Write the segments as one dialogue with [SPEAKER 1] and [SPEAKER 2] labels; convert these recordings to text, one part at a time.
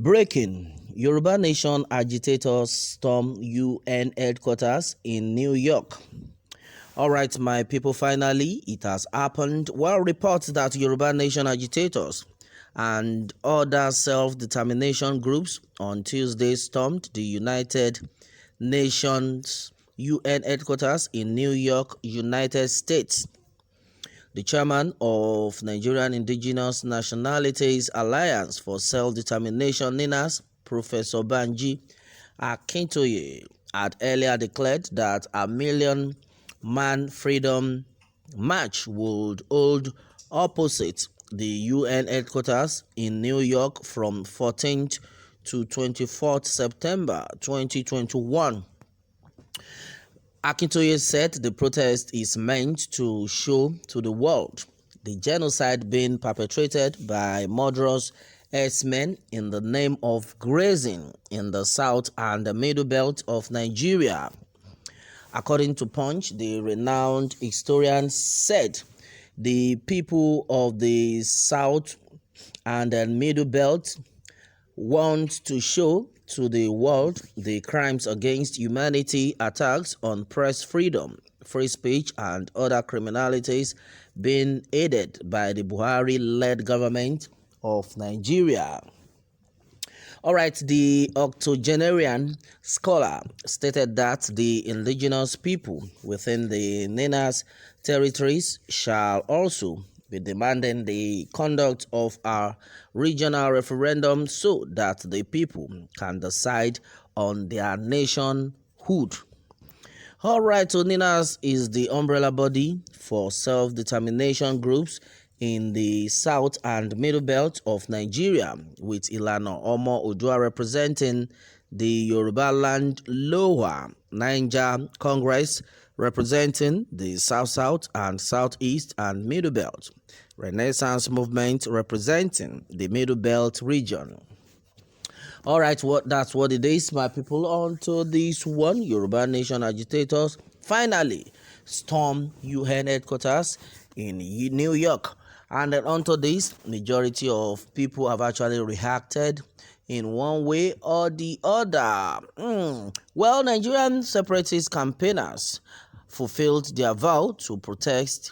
[SPEAKER 1] Breaking: Yoruba Nation agitators storm UN headquarters in New York. All right, my people, finally, it has happened. Well, reports that Yoruba Nation agitators and other self-determination groups on Tuesday stormed the United Nations UN headquarters in New York, United States. The chairman of Nigerian Indigenous Nationalities Alliance for Self-Determination, NINAS, Professor Banji Akintoye, had earlier declared that a million-man freedom march would hold opposite the UN headquarters in New York from 14th to 24th September 2021. Akintoye said the protest is meant to show to the world the genocide being perpetrated by murderous herdsmen in the name of grazing in the south and the middle belt of Nigeria. According to Punch, the renowned historian said the people of the south and the middle belt want to show to the world the crimes against humanity, attacks on press freedom, free speech, and other criminalities being aided by the Buhari-led government of Nigeria. All right, the octogenarian scholar stated that the indigenous people within the NINAS territories shall also be demanding the conduct of a regional referendum so that the people can decide on their nationhood. All right, so NINAS is the umbrella body for self-determination groups in the south and middle belt of Nigeria, with Ilana Omo Oodua representing the Yoruba Land Lower Niger Congress representing the South-South and Southeast and Middle Belt, Renaissance Movement representing the Middle Belt region. All right, that's what it is, my people. On to this one. Yoruba Nation agitators finally storm UN headquarters in New York. And then onto this, majority of people have actually reacted in one way or the other. Well, Nigerian separatist campaigners fulfilled their vow to protest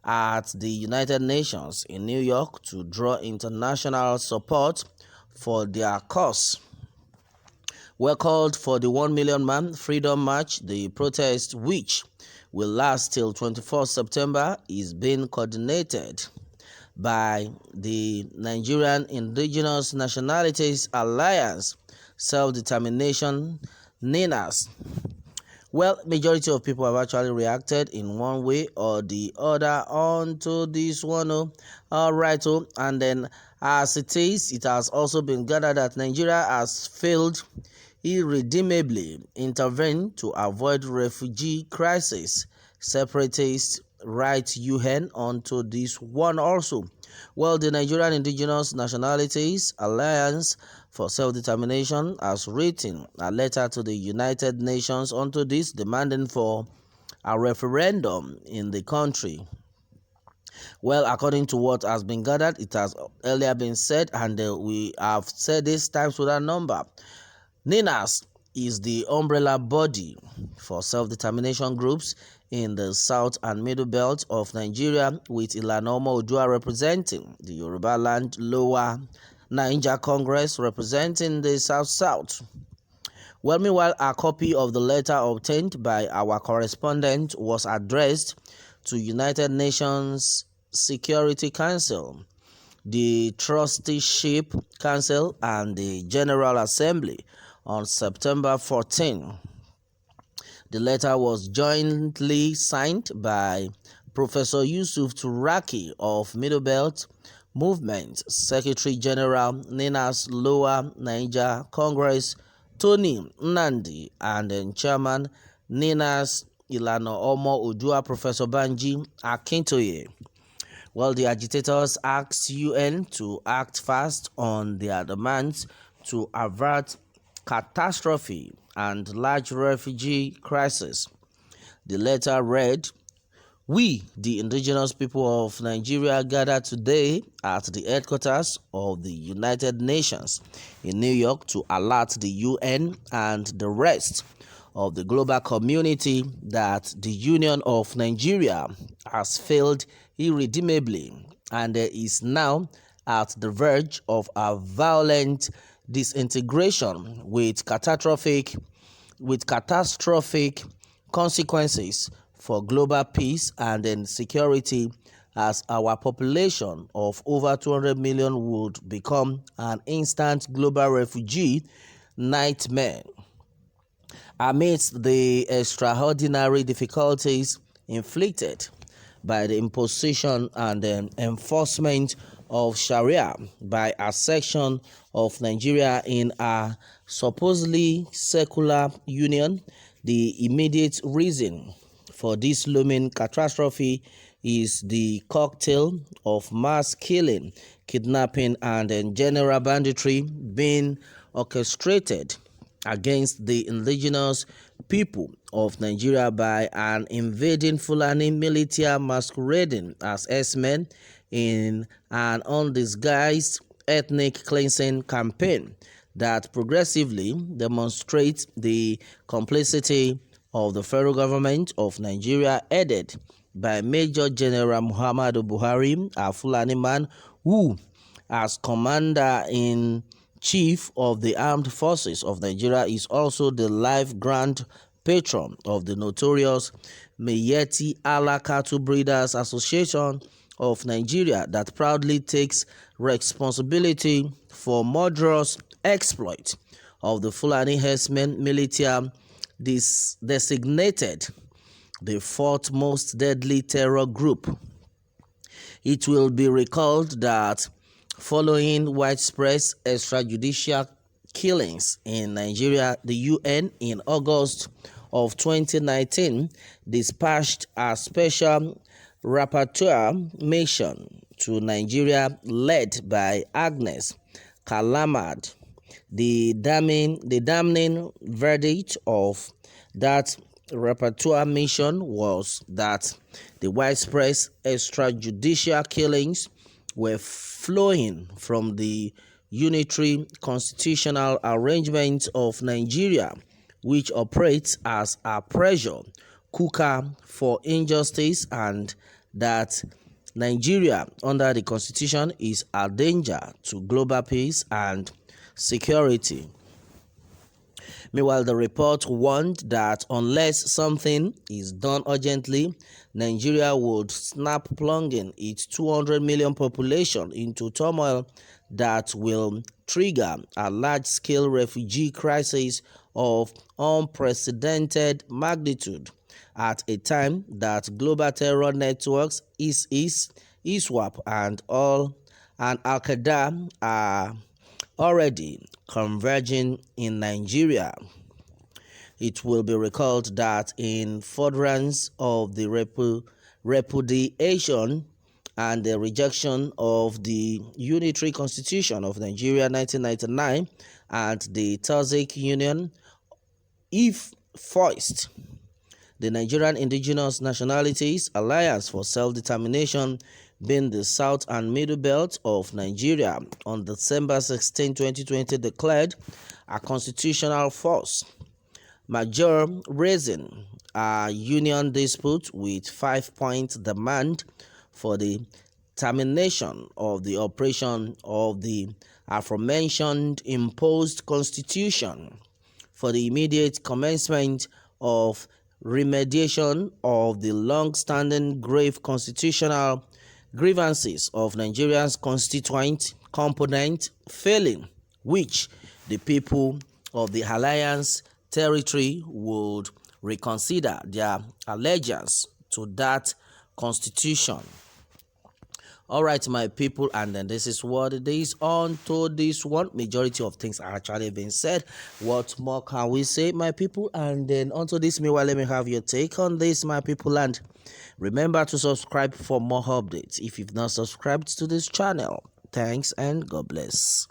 [SPEAKER 1] at the United Nations in New York to draw international support for their cause. Well, called for the 1 million man freedom march. The protest, which will last till 24th September, is being coordinated by the Nigerian Indigenous Nationalities Alliance Self-Determination, NINAS. Well, majority of people have actually reacted in one way or the other onto this one. All right, and then as it is, it has also been gathered that Nigeria has failed irredeemably intervene to avoid refugee crisis. Separatists write UN onto this one also. Well, the Nigerian Indigenous Nationalities Alliance for Self-Determination has written a letter to the United Nations onto this, demanding for a referendum in the country. Well, according to what has been gathered, it has earlier been said, and we have said this times without number, NINAS is the umbrella body for self-determination groups in the south and middle belt of Nigeria, with Ilana Omo Oodua representing the Yoruba Land Lower Niger Congress representing the South-South. Well, meanwhile, a copy of the letter obtained by our correspondent was addressed to United Nations Security Council, the Trusteeship Council, and the General Assembly on September 14. The letter was jointly signed by Professor Yusuf Turaki of Middle Belt Movement, Secretary General NINAS Lower Niger Congress Tony Nnamdi, and then Chairman NINAS Ilana Omo Oodua Professor Banji Akintoye. Well, the agitators asked UN to act fast on their demands to avert catastrophe and large refugee crisis. The letter read, We, the indigenous people of Nigeria, gather today at the headquarters of the United Nations in New York to alert the UN and the rest of the global community that the Union of Nigeria has failed irredeemably and is now at the verge of a violent disintegration with catastrophic consequences for global peace and security, as our population of over 200 million would become an instant global refugee nightmare. Amidst the extraordinary difficulties inflicted by the imposition and enforcement of Sharia by a section of Nigeria in a supposedly secular union, the immediate reason for this looming catastrophe is the cocktail of mass killing, kidnapping, and general banditry being orchestrated against the indigenous people of Nigeria by an invading Fulani militia masquerading as S-men in an undisguised ethnic cleansing campaign that progressively demonstrates the complicity of the federal government of Nigeria, headed by Major General Muhammadu Buhari, a Fulani man who, as Commander-in-Chief of the Armed Forces of Nigeria, is also the life grand patron of the notorious Miyetti Allah Cattle Breeders Association of Nigeria, that proudly takes responsibility for murderous exploit of the Fulani herdsmen militia designated the fourth most deadly terror group. It will be recalled that following widespread extrajudicial killings in Nigeria, the UN in August of 2019 dispatched a special rapporteur mission to Nigeria led by Agnes Kalamad. The damning verdict of that rapporteur mission was that the widespread extrajudicial killings were flowing from the unitary constitutional arrangement of Nigeria, which operates as a pressure cooker for injustice, and that Nigeria under the constitution is a danger to global peace and security. Meanwhile, the report warned that unless something is done urgently, Nigeria would snap plunging its 200 million population into turmoil that will trigger a large-scale refugee crisis of unprecedented magnitude at a time that global terror networks ISWAP and Al-Qaeda are already converging in Nigeria. It will be recalled that in furtherance of the repudiation and the rejection of the Unitary Constitution of Nigeria 1999 and the Tacit Union, if foist, the Nigerian Indigenous Nationalities Alliance for Self-Determination, being the South and Middle Belt of Nigeria, on December 16, 2020, declared a constitutional force majeure, raising a union dispute with 5-point demand for the termination of the operation of the aforementioned imposed constitution, for the immediate commencement of remediation of the long-standing grave constitutional grievances of Nigeria's constituent component failing, which the people of the alliance territory would reconsider their allegiance to that constitution. All right, my people, and then this is what it is on to this one. Majority of things are actually being said. What more can we say, my people? And then onto this, meanwhile, let me have your take on this, my people. And remember to subscribe for more updates if you've not subscribed to this channel. Thanks and God bless.